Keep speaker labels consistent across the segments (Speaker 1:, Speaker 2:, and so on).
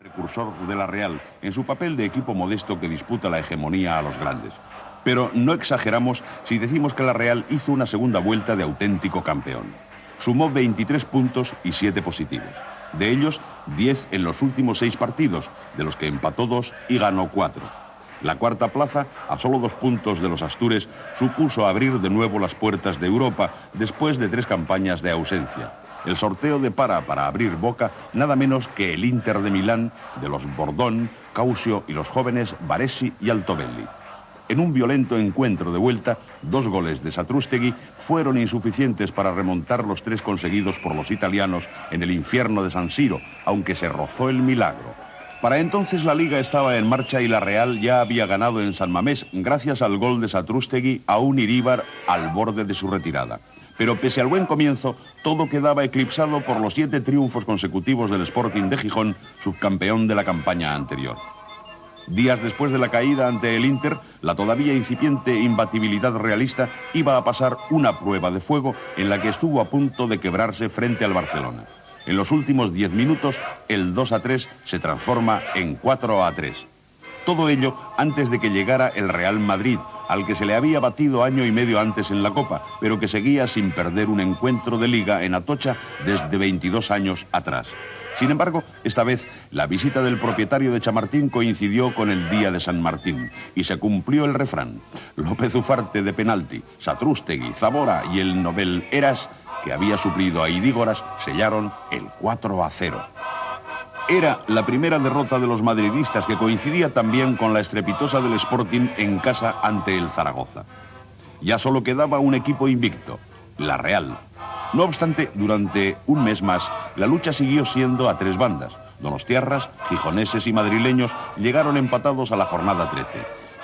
Speaker 1: Precursor de la Real, en su papel de equipo modesto que disputa la hegemonía a los grandes. Pero no exageramos si decimos que la Real hizo una segunda vuelta de auténtico campeón. Sumó 23 puntos y 7 positivos. De ellos, 10 en los últimos 6 partidos, de los que empató 2 y ganó 4. La cuarta plaza, a solo 2 puntos de los astures, supuso abrir de nuevo las puertas de Europa después de 3 campañas de ausencia. El sorteo depara para abrir boca nada menos que el Inter de Milán, de los Bordón, Causio y los jóvenes Baresi y Altobelli. En un violento encuentro de vuelta, 2 goles de Satrústegui fueron insuficientes para remontar los 3 conseguidos por los italianos en el infierno de San Siro, aunque se rozó el milagro. Para entonces la Liga estaba en marcha y la Real ya había ganado en San Mamés gracias al gol de Satrústegui a un Iríbar al borde de su retirada. Pero pese al buen comienzo, todo quedaba eclipsado por los 7 triunfos consecutivos del Sporting de Gijón, subcampeón de la campaña anterior. Días después de la caída ante el Inter, la todavía incipiente imbatibilidad realista iba a pasar una prueba de fuego en la que estuvo a punto de quebrarse frente al Barcelona. En los últimos 10 minutos, el 2-3 se transforma en 4-3. Todo ello antes de que llegara el Real Madrid, al que se le había batido año y medio antes en la Copa, pero que seguía sin perder un encuentro de Liga en Atocha desde 22 años atrás. Sin embargo, esta vez la visita del propietario de Chamartín coincidió con el día de San Martín y se cumplió el refrán. López Ufarte de penalti, Satrústegui, Zamora y el novel Eras, que había suplido a Idígoras, sellaron el 4-0. Era la primera derrota de los madridistas que coincidía también con la estrepitosa del Sporting en casa ante el Zaragoza. Ya solo quedaba un equipo invicto, la Real. No obstante, durante un mes más, la lucha siguió siendo a 3 bandas. Donostiarras, gijoneses y madrileños llegaron empatados a la jornada 13.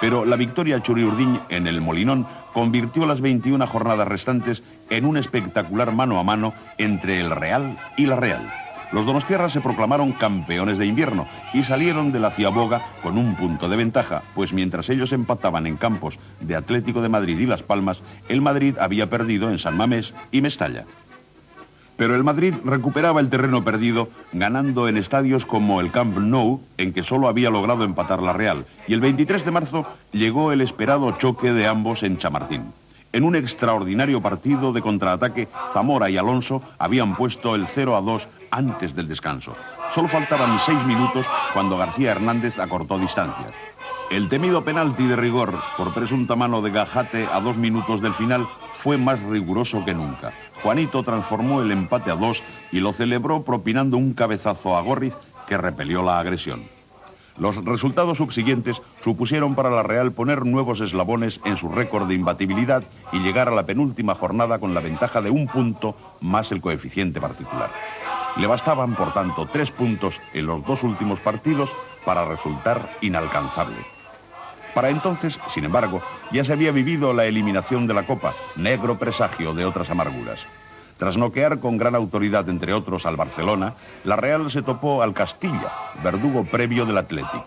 Speaker 1: Pero la victoria Churiurdín en el Molinón convirtió las 21 jornadas restantes en un espectacular mano a mano entre el Real y la Real. Los donostiarras se proclamaron campeones de invierno y salieron de la ciaboga con un punto de ventaja, pues mientras ellos empataban en campos de Atlético de Madrid y Las Palmas, el Madrid había perdido en San Mamés y Mestalla. Pero el Madrid recuperaba el terreno perdido ganando en estadios como el Camp Nou, en que solo había logrado empatar la Real, y el 23 de marzo llegó el esperado choque de ambos en Chamartín. En un extraordinario partido de contraataque, Zamora y Alonso habían puesto el 0-2 antes del descanso. Solo faltaban 6 minutos cuando García Hernández acortó distancias. El temido penalti de rigor por presunta mano de Gajate a 2 minutos del final fue más riguroso que nunca. Juanito transformó el empate a 2 y lo celebró propinando un cabezazo a Gorriz que repelió la agresión. Los resultados subsiguientes supusieron para la Real poner nuevos eslabones en su récord de imbatibilidad y llegar a la penúltima jornada con la ventaja de 1 punto más el coeficiente particular. Le bastaban, por tanto, 3 puntos en los 2 últimos partidos para resultar inalcanzable. Para entonces, sin embargo, ya se había vivido la eliminación de la Copa, negro presagio de otras amarguras. Tras noquear con gran autoridad, entre otros, al Barcelona, la Real se topó al Castilla, verdugo previo del Athletic.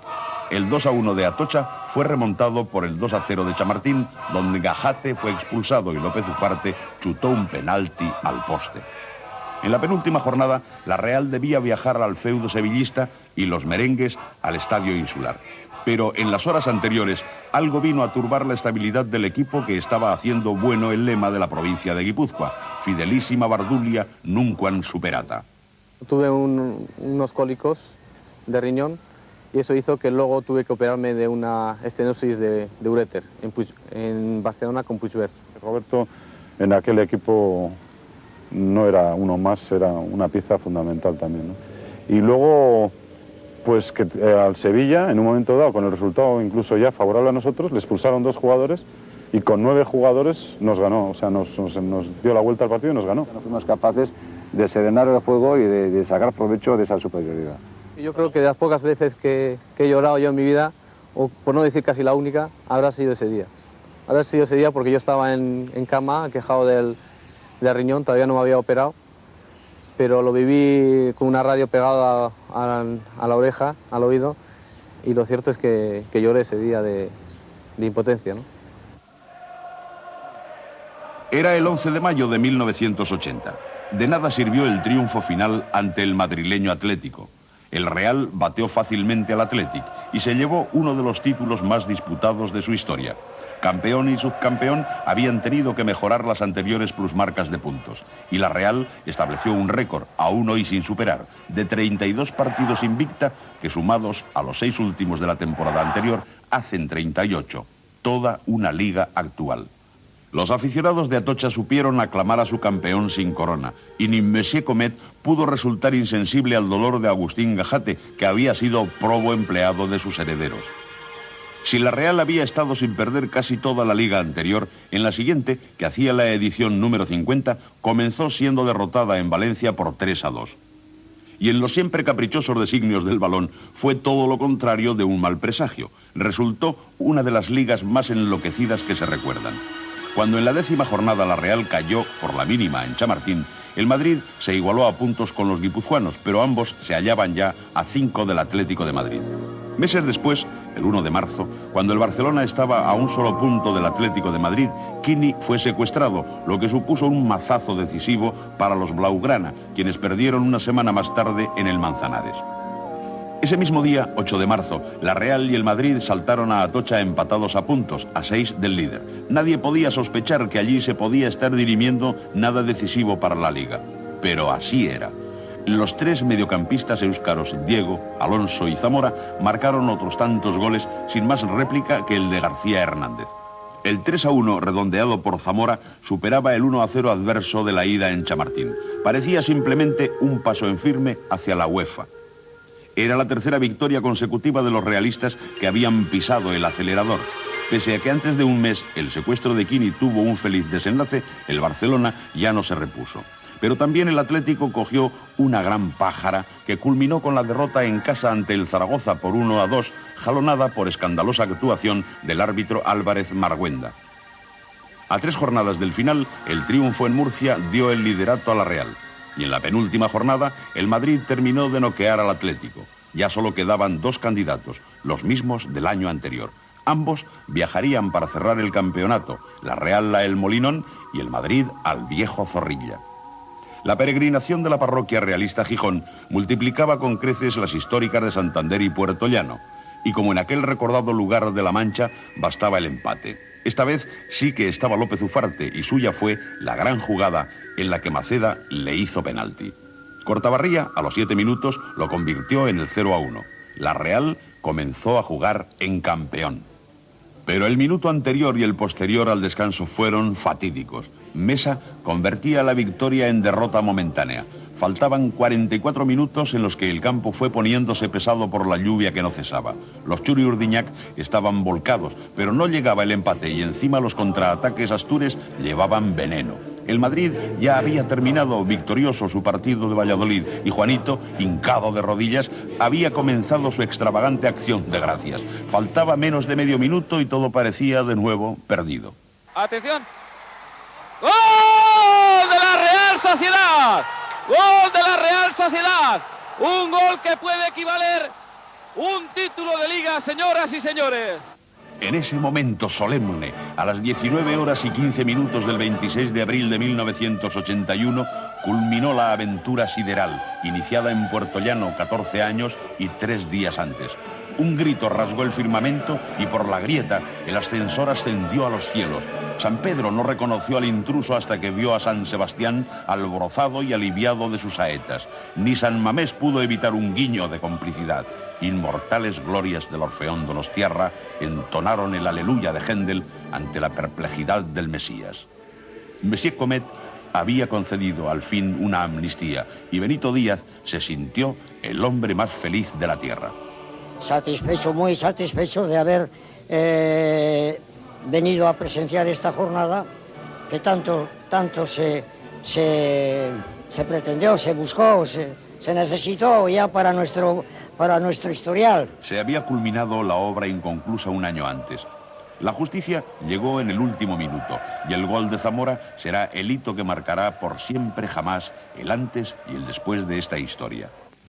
Speaker 1: El 2-1 de Atocha fue remontado por el 2-0 de Chamartín, donde Gajate fue expulsado y López Ufarte chutó un penalti al poste. En la penúltima jornada, la Real debía viajar al feudo sevillista y los merengues al Estadio Insular. Pero en las horas anteriores, algo vino a turbar la estabilidad del equipo que estaba haciendo bueno el lema de la provincia de Guipúzcoa, Fidelissima Bardulia nunquam superata.
Speaker 2: Tuve unos cólicos de riñón y eso hizo que luego tuve que operarme de una estenosis de uréter en Barcelona con Puigvert.
Speaker 3: Roberto en aquel equipo no era uno más, era una pieza fundamental también, ¿no? Y luego, pues que al Sevilla, en un momento dado, con el resultado incluso ya favorable a nosotros, le expulsaron 2 jugadores y con 9 jugadores nos ganó, o sea, nos dio la vuelta al partido y nos ganó.
Speaker 4: No fuimos capaces de serenar el juego y de sacar provecho de esa superioridad.
Speaker 2: Yo creo que de las pocas veces que he llorado yo en mi vida, o por no decir casi la única, habrá sido ese día. Habrá sido ese día porque yo estaba en cama, quejado del riñón, todavía no me había operado, pero lo viví con una radio pegada a la oreja, al oído, y lo cierto es que lloré ese día de impotencia, ¿no?
Speaker 1: Era el 11 de mayo de 1980. De nada sirvió el triunfo final ante el madrileño Atlético. El Real bateó fácilmente al Athletic y se llevó uno de los títulos más disputados de su historia. Campeón y subcampeón habían tenido que mejorar las anteriores plusmarcas de puntos, y la Real estableció un récord, aún hoy sin superar, de 32 partidos invicta que, sumados a los 6 últimos de la temporada anterior, hacen 38, toda una liga actual. Los aficionados de Atocha supieron aclamar a su campeón sin corona, y ni Monsieur Comet pudo resultar insensible al dolor de Agustín Gajate, que había sido probo empleado de sus herederos. Si la Real había estado sin perder casi toda la liga anterior, en la siguiente, que hacía la edición número 50, comenzó siendo derrotada en Valencia por 3-2. Y en los siempre caprichosos designios del balón fue todo lo contrario de un mal presagio. Resultó una de las ligas más enloquecidas que se recuerdan. Cuando en la 10ª jornada la Real cayó por la mínima en Chamartín, el Madrid se igualó a puntos con los guipuzcoanos, pero ambos se hallaban ya a 5 del Atlético de Madrid. Meses después, el 1 de marzo, cuando el Barcelona estaba a un solo punto del Atlético de Madrid, Quini fue secuestrado, lo que supuso un mazazo decisivo para los blaugrana, quienes perdieron una semana más tarde en el Manzanares. Ese mismo día, 8 de marzo, la Real y el Madrid saltaron a Atocha empatados a puntos, a 6 del líder. Nadie podía sospechar que allí se podía estar dirimiendo nada decisivo para la Liga. Pero así era. Los 3 mediocampistas éuskaros, Diego, Alonso y Zamora, marcaron otros tantos goles sin más réplica que el de García Hernández. El 3-1 redondeado por Zamora superaba el 1-0 adverso de la ida en Chamartín. Parecía simplemente un paso en firme hacia la UEFA. Era la tercera victoria consecutiva de los realistas que habían pisado el acelerador. Pese a que antes de un mes el secuestro de Quini tuvo un feliz desenlace, el Barcelona ya no se repuso. Pero también el Atlético cogió una gran pájara que culminó con la derrota en casa ante el Zaragoza por 1-2, jalonada por escandalosa actuación del árbitro Álvarez Marguenda. A 3 jornadas del final, el triunfo en Murcia dio el liderato a la Real. Y en la penúltima jornada, el Madrid terminó de noquear al Atlético. Ya solo quedaban 2 candidatos, los mismos del año anterior. Ambos viajarían para cerrar el campeonato, la Real a El Molinón y el Madrid al Viejo Zorrilla. La peregrinación de la parroquia realista Gijón multiplicaba con creces las históricas de Santander y Puerto Llano, y como en aquel recordado lugar de La Mancha, bastaba el empate. Esta vez sí que estaba López Ufarte y suya fue la gran jugada en la que Maceda le hizo penalti. Cortabarría, a los 7 minutos, lo convirtió en el 0-1. La Real comenzó a jugar en campeón. Pero el minuto anterior y el posterior al descanso fueron fatídicos. Mesa convertía la victoria en derrota momentánea. Faltaban 44 minutos en los que el campo fue poniéndose pesado por la lluvia que no cesaba. Los Churi Urdiñac estaban volcados, pero no llegaba el empate y encima los contraataques astures llevaban veneno. El Madrid ya había terminado victorioso su partido de Valladolid y Juanito, hincado de rodillas, había comenzado su extravagante acción de gracias. Faltaba menos de medio minuto y todo parecía de nuevo perdido.
Speaker 5: ¡Atención! ¡Gol de la Real Sociedad! ¡Gol de la Real Sociedad! Un gol que puede equivaler un título de liga, señoras y señores.
Speaker 1: En ese momento solemne, a las 19:15 del 26 de abril de 1981, culminó la aventura sideral, iniciada en Puerto Llano 14 años y 3 días antes. Un grito rasgó el firmamento y por la grieta el ascensor ascendió a los cielos. San Pedro no reconoció al intruso hasta que vio a San Sebastián alborozado y aliviado de sus saetas. Ni San Mamés pudo evitar un guiño de complicidad. Inmortales glorias del Orfeón Donostiarra entonaron el aleluya de Händel ante la perplejidad del Mesías. Monsieur Comet había concedido al fin una amnistía y Benito Díaz se sintió el hombre más feliz de la tierra.
Speaker 6: Satisfecho, muy satisfecho de haber venido a presenciar esta jornada que tanto se pretendió, se buscó, se necesitó ya para nuestro historial.
Speaker 1: Se había culminado la obra inconclusa un año antes. La justicia llegó en el último minuto y el gol de Zamora será el hito que marcará por siempre jamás el antes y el después de esta historia.